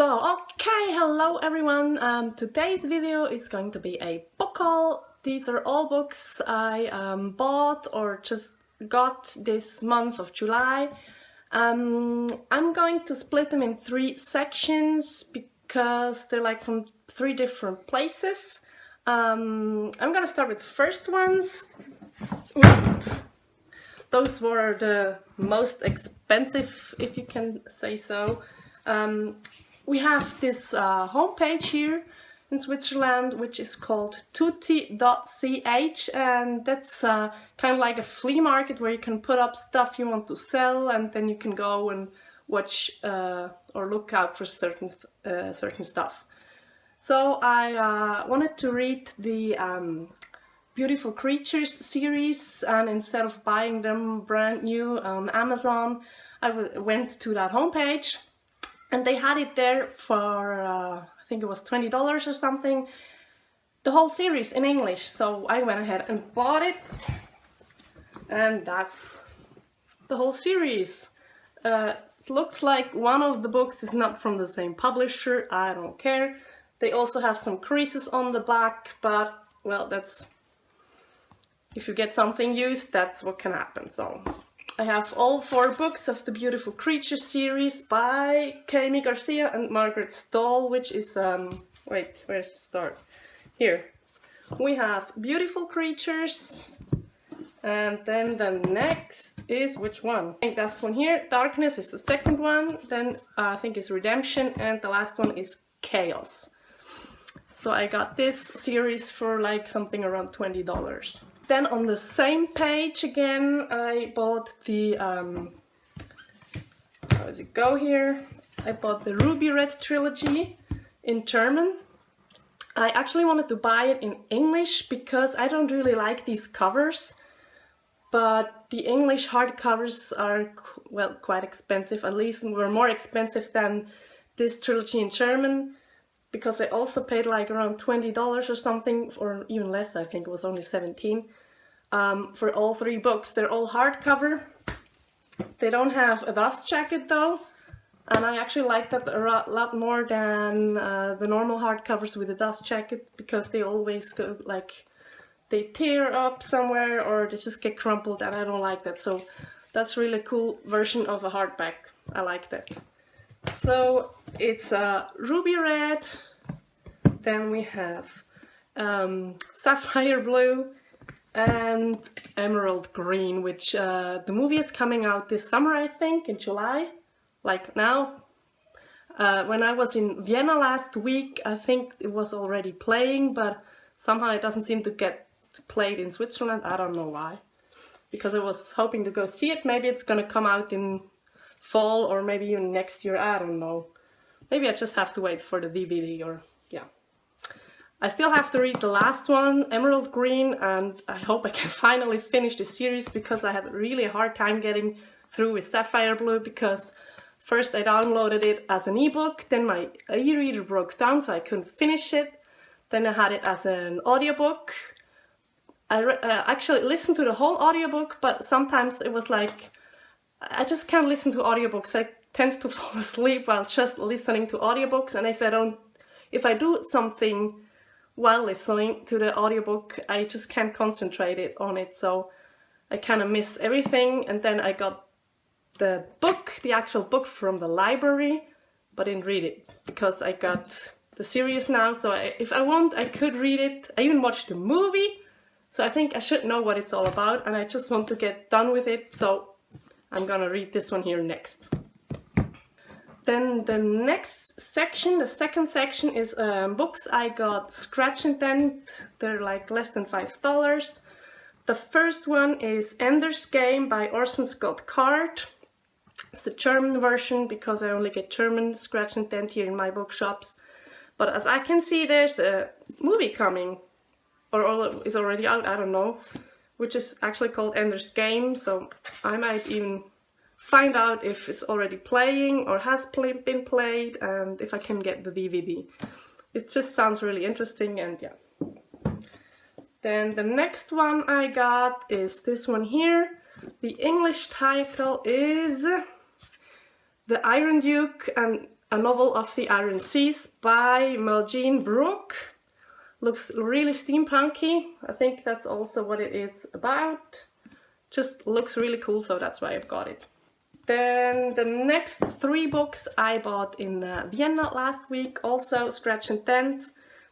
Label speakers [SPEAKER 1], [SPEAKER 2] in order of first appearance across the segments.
[SPEAKER 1] Okay, hello everyone. Today's video is going to be a book haul. These are all books I bought or just got this month of July. I'm going to split them in 3 sections because they're like from 3 different places. I'm gonna start with the first ones. Those were the most expensive, if you can say so. We have this homepage here in Switzerland, which is called tutti.ch, and that's kind of like a flea market where you can put up stuff you want to sell, and then you can go and watch or look out for certain stuff. So I wanted to read the Beautiful Creatures series, and instead of buying them brand new on Amazon, I went to that homepage. And they had it there for, I think it was $20 or something, the whole series in English. So I went ahead and bought it. And that's the whole series. It looks like one of the books is not from the same publisher. I don't care. They also have some creases on the back, but, well, that's... if you get something used, that's what can happen. So I have all 4 books of the Beautiful Creatures series by Kami Garcia and Margaret Stohl, which is, wait, where's the start? Here. We have Beautiful Creatures, and then the next is, which one? I think that's one here. Darkness is the second one, then I think it's Redemption, and the last one is Chaos. So I got this series for like something around $20. Then on the same page again, I bought the, how does it go here? I bought the Ruby Red trilogy in German. I actually wanted to buy it in English because I don't really like these covers, but the English hardcovers are, well, quite expensive. At least were more expensive than this trilogy in German, because I also paid like around $20 or something, or even less. I think it was only 17. For all 3 books. They're all hardcover. They don't have a dust jacket though, and I actually like that a lot more than the normal hardcovers with a dust jacket, because they always go like, they tear up somewhere or they just get crumpled, and I don't like that. So that's a really cool version of a hardback. I like that. So it's Ruby Red, then we have Sapphire Blue, and Emerald Green, which the movie is coming out this summer, I think, in July, like now. When I was in Vienna last week, I think it was already playing, but somehow it doesn't seem to get played in Switzerland. I don't know why, because I was hoping to go see it. Maybe it's gonna come out in fall, or maybe even next year, I don't know. Maybe I just have to wait for the DVD, or yeah. I still have to read the last one, Emerald Green, and I hope I can finally finish the series, because I had really a hard time getting through with Sapphire Blue, because first I downloaded it as an ebook, then my e-reader broke down so I couldn't finish it, then I had it as an audiobook. I actually listened to the whole audiobook, but sometimes it was like, I just can't listen to audiobooks. I tend to fall asleep while just listening to audiobooks, and if I do something while listening to the audiobook, I just can't concentrate on it, so I kind of missed everything. And then I got the book, the actual book from the library, but didn't read it, because I got the series now, so if I want, I could read it. I even watched the movie, so I think I should know what it's all about, and I just want to get done with it, so I'm gonna read this one here next. Then the next section, the second section, is books I got scratch and dent. They're like less than $5. The first one is Ender's Game by Orson Scott Card. It's the German version, because I only get German scratch and dent here in my bookshops. But as I can see, there's a movie coming, or is already out, I don't know, which is actually called Ender's Game, so I might even find out if it's already playing or has been played, and if I can get the DVD. It just sounds really interesting, and yeah. Then the next one I got is this one here. The English title is The Iron Duke, and A Novel of the Iron Seas by Meljean Brooke. Looks really steampunky. I think that's also what it is about. Just looks really cool, so that's why I've got it. Then the next 3 books I bought in Vienna last week, also Scratch and Dent.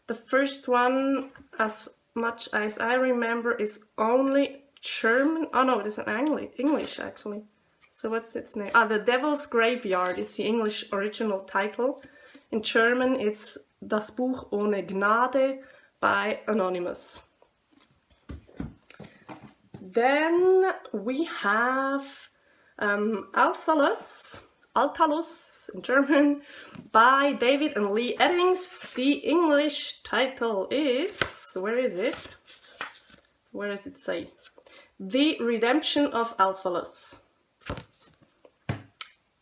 [SPEAKER 1] The first one, as much as I remember, is only German. Oh no, it is an English actually. So what's its name? The Devil's Graveyard is the English original title. In German it's Das Buch ohne Gnade by Anonymous. Then we have Altalus in German by David and Lee Eddings. The English title is, where is it? Where does it say? The Redemption of Alphalus.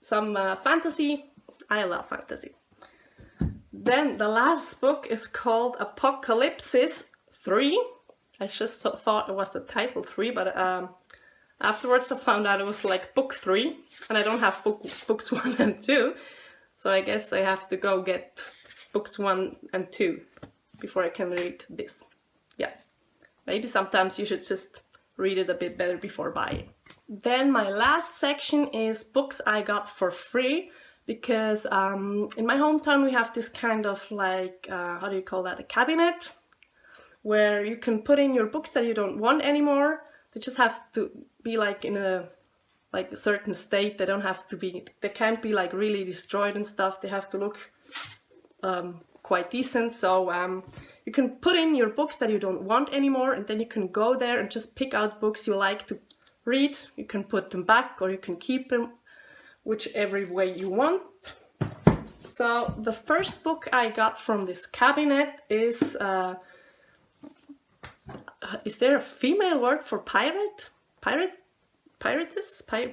[SPEAKER 1] Some fantasy. I love fantasy. Then the last book is called Apocalypsis 3. I just thought it was the title 3, but afterwards I found out it was like book 3, and I don't have books 1 and 2, so I guess I have to go get books 1 and 2 before I can read this. Yeah, maybe sometimes you should just read it a bit better before buying. Then my last section is books I got for free, because in my hometown we have this kind of like, how do you call that, a cabinet, where you can put in your books that you don't want anymore. They just have to be like in a certain state. They don't have to be, they can't be like really destroyed and stuff. They have to look quite decent. So you can put in your books that you don't want anymore, and then you can go there and just pick out books you like to read. You can put them back or you can keep them, whichever way you want. So the first book I got from this cabinet is there a female word for pirate? Pirates? I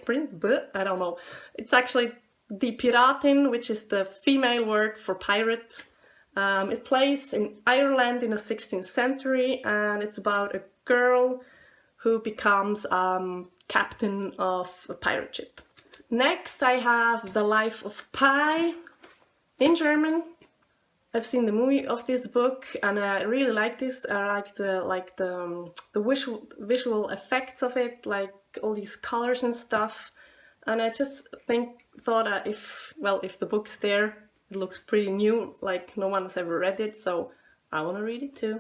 [SPEAKER 1] don't know. It's actually Die Piratin, which is the female word for pirate. It plays in Ireland in the 16th century, and it's about a girl who becomes captain of a pirate ship. Next I have The Life of Pi in German. I've seen the movie of this book and I really like this. I like the visual effects of it, like all these colors and stuff. And I just thought if the book's there, it looks pretty new, like no one has ever read it, so I want to read it too.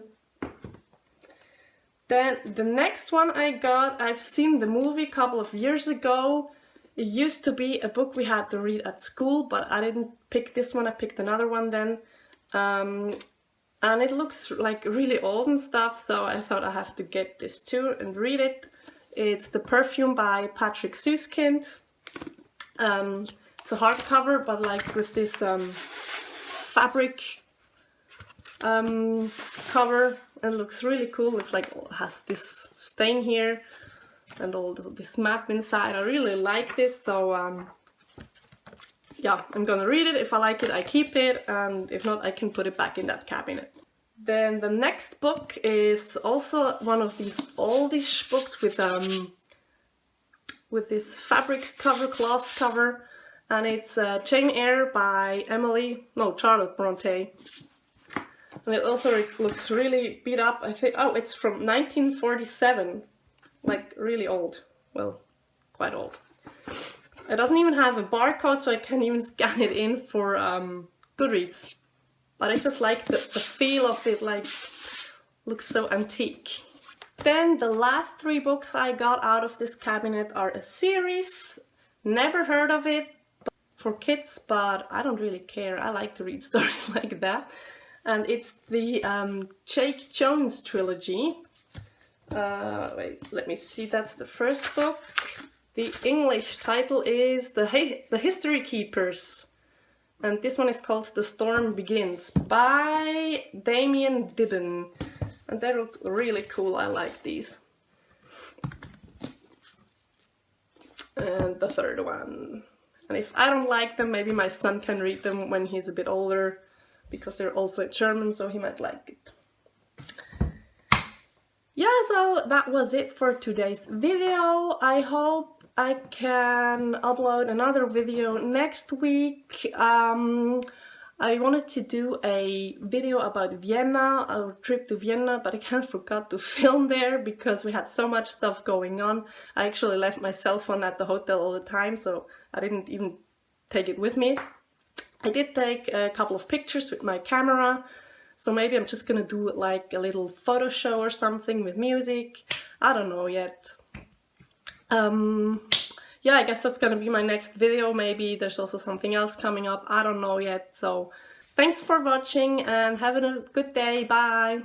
[SPEAKER 1] Then the next one I got, I've seen the movie a couple of years ago. It used to be a book we had to read at school, but I didn't pick this one, I picked another one then. And it looks like really old and stuff, so I thought I have to get this too and read it. It's The Perfume by Patrick Süskind. It's a hardcover, but like with this fabric cover. It looks really cool. It's like has this stain here and all this map inside. I really like this, so yeah, I'm gonna read it. If I like it, I keep it, and if not, I can put it back in that cabinet. Then the next book is also one of these oldish books with this fabric cover, cloth cover, and it's Jane Eyre by Charlotte Bronte. And it also looks really beat up. I think, oh, it's from 1947, like really old. Well, quite old. It doesn't even have a barcode, so I can't even scan it in for Goodreads. But I just like the feel of it, like, looks so antique. Then the last 3 books I got out of this cabinet are a series. Never heard of it, for kids, but I don't really care. I like to read stories like that. And it's the Jake Jones trilogy. Wait, let me see, that's the first book. The English title is The History Keepers. And this one is called The Storm Begins by Damien Dibben. And they look really cool, I like these. And the third one. And if I don't like them, maybe my son can read them when he's a bit older, because they're also in German, so he might like it. Yeah, so that was it for today's video. I hope I can upload another video next week. I wanted to do a video about Vienna, our trip to Vienna, but I kind of forgot to film there because we had so much stuff going on. I actually left my cell phone at the hotel all the time, so I didn't even take it with me. I did take a couple of pictures with my camera, so maybe I'm just gonna do like a little photo show or something with music. I don't know yet. Yeah, I guess that's gonna be my next video. Maybe there's also something else coming up. I don't know yet. So thanks for watching and have a good day. Bye!